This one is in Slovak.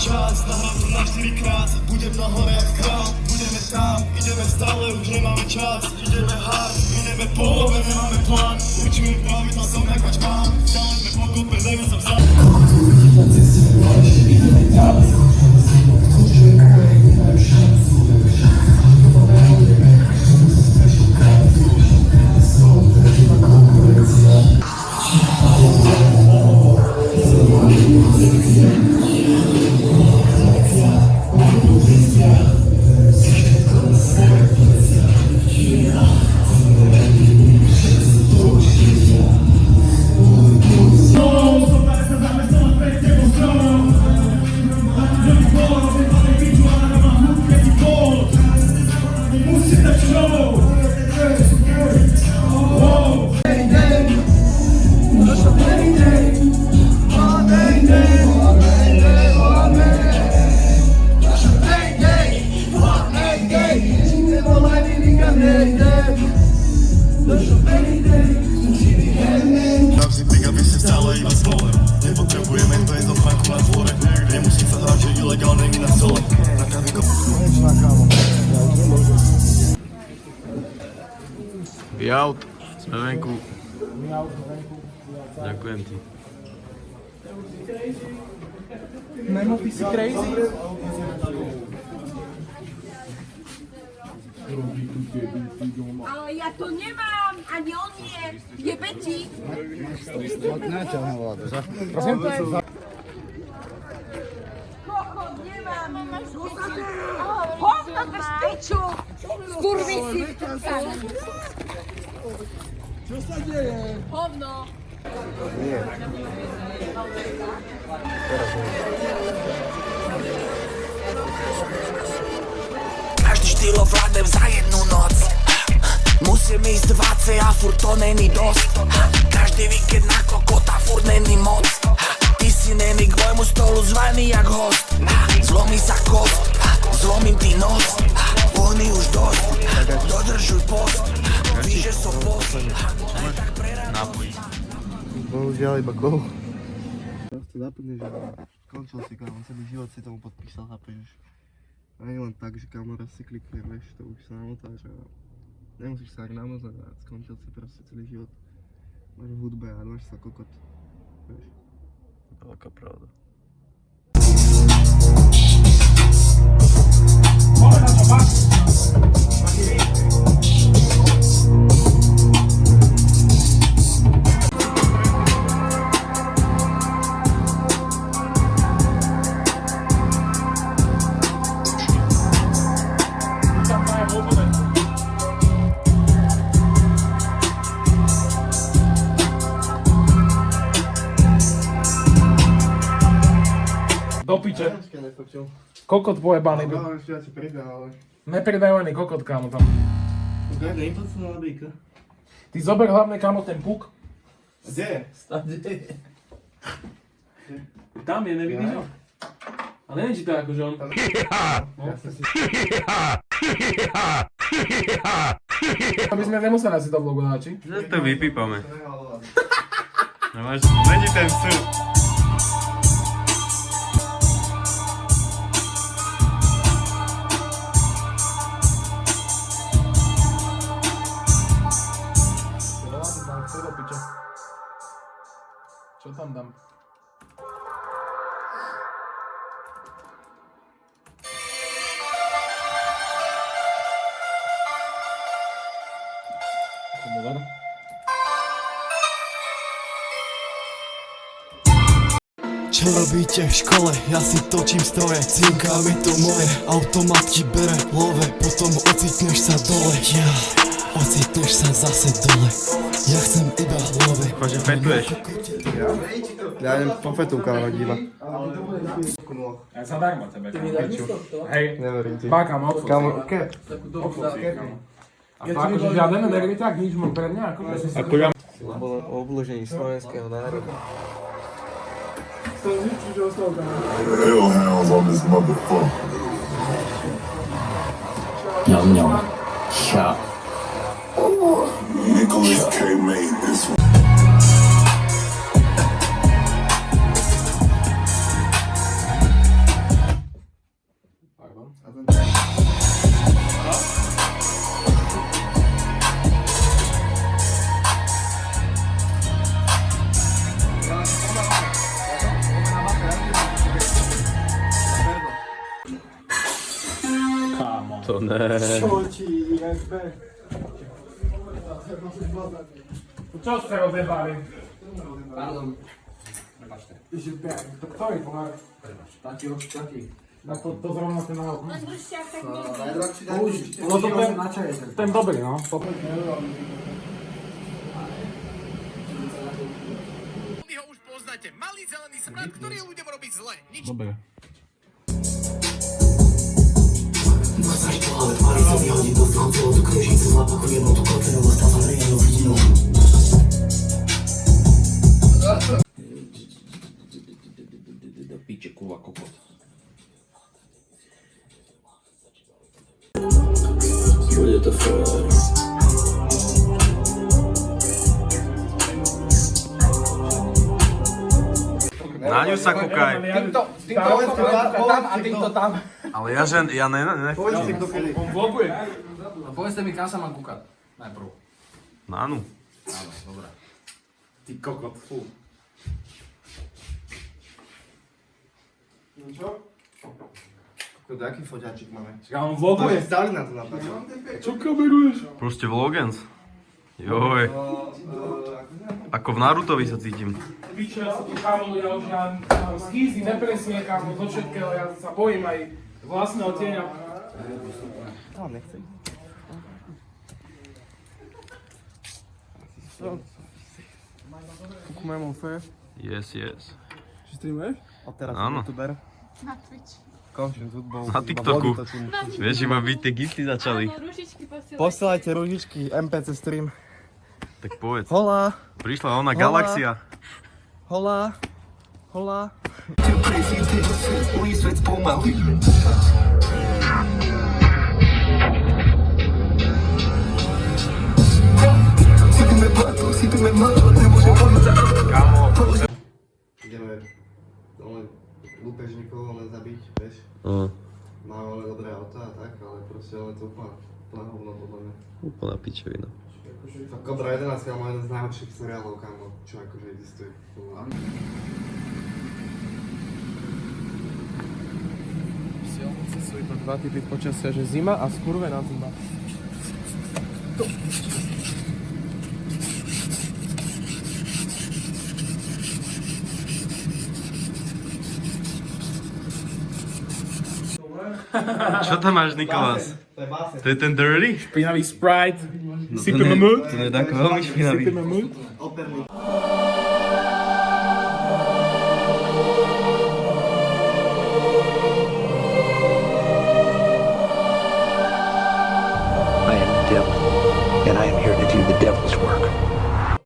čas, nahrám to na 4-krát. Budem na hore jak král, budeme tam, ideme stále, už nemáme čas. Ideme hard, ideme polove, nemáme plán. Učujem pravidla, som jak mač mám. Stále sme pokope, neviem som sám. Jaut, sme venku. Ďakujem ti. Memo, ty si crazy? Ale ja to nemám, ani on nie. Je Betty. Prosím? Kokot, nemám. Hovno drž piču. Skurví si. Čo sa deje? Hovno. Každý štýl ovládnem za jednu noc. Musím ísť 20 a furt to není dosť. Každý víkend na kokota furt není moc. Ty si není k môjmu stolu zvaný jak host. Zlomí sa kost, zlomím ty nos. Ohni už dosť, dodržuj post. Víš, že som post. Nápoj. Bohužiaľ iba gól. Proste napadne, že skončil si kámo, celý život si tomu podpísal, chápeš? A nie len tak, že kámo raz si klikne, vieš, to už sa namotáš a nemusíš sa ani namazať a skončil si proste celý život. Máš v hudbe a máš sa kokot, vieš. Veľká pravda. Do piče. Ešte nepočul. Kokot pojebaný byl. No, ešte ja si pridal, ale... Nepridajú ani kokot, kámo, tam. Ok, neimpoď sa na labíka. Ty zober hlavne, kámo, ten puk. Kde? Tam je, nevidíš ho? A neviem, či to je akože on. Aby sme nemuseli asi to vlogu dať, či? Že to vypípame. No máš, není ten súd. Čo tam dám? Dobre. Čo robíte v škole? Ja si točím stroje. Cinka mi to moje, automat ti bere love. Potom ocitneš sa dole. Ja, ocitneš sa zase dole. Ja chcem iba love. Akože fetuješ. Ja idem po fetu kámo díva. Ja zadarmo tebe, kámo. Hej, Neverím ti. báka, mám odfot. Kámo, cap. A to akože žiaden negrviťák, nič mu pre mňa, akože. Akurát. Bolo obložení slovenského národa. To je nič, že ostal tam. Hellhounds on this motherfucker. Yum yum. Shop. Nicholas K made this one. To ne. Čo ste rozjebali? Pardon. To kto mi pomáha? Taký. Tak to zrovna ten na okno. Len bršťák tak nie. No to ten dobrý, no. Vy ho už poznáte. Malý zelený smrad, ktorý ľuďom robí zle. Nič. Dobre. Do piče, kurva, kokot. Na ňu sa kúkaj. Tam a týmto tam. Ale ja ne. On vloguje. Povedzte mi, kam sa mám kúkať najprv. Na ňu. Áno, dobré. Ty kokot, fú. Čo? Aký foťačik máme? Ja on vloguje. Stali na to napríklad. Čo kameruješ? Proste vlogens. Joj. Ako v Narutovi sa cítim. Piče, ja sa tu kámo, ja už skýzy nepresniekam zo všetkého, ja sa bojím aj vlastného tieňa. Nechcem. Kúkujeme on fair. Yes. Či streamuješ? A teraz Áno. youtuber. Na Twitch. Končím futbol. Na TikToku. Vieš, že ma byť tie gifty začali. Áno, ružičky posielaj. Posielajte ružičky, MPC stream. Tak povedz. Hola, Prišla ona Galaxia. hola, hola. Ideme dole lúpežníkov len zabiť, vieš? Máme ale dobré auta a tak, ale proste ale to úplne hovno podľa mňa. Úplná pičovina. Tak Kobra 11 má jeden z najhorších seriálov, kámo, čo akože existuje. Silnice sú iba dva typy počasia, že zima a skurvená zima. Čo tam máš, Nikolás? To je básen. To je ten dirty? Špinavý Sprite. No to je tak veľmi špinavý. Operný.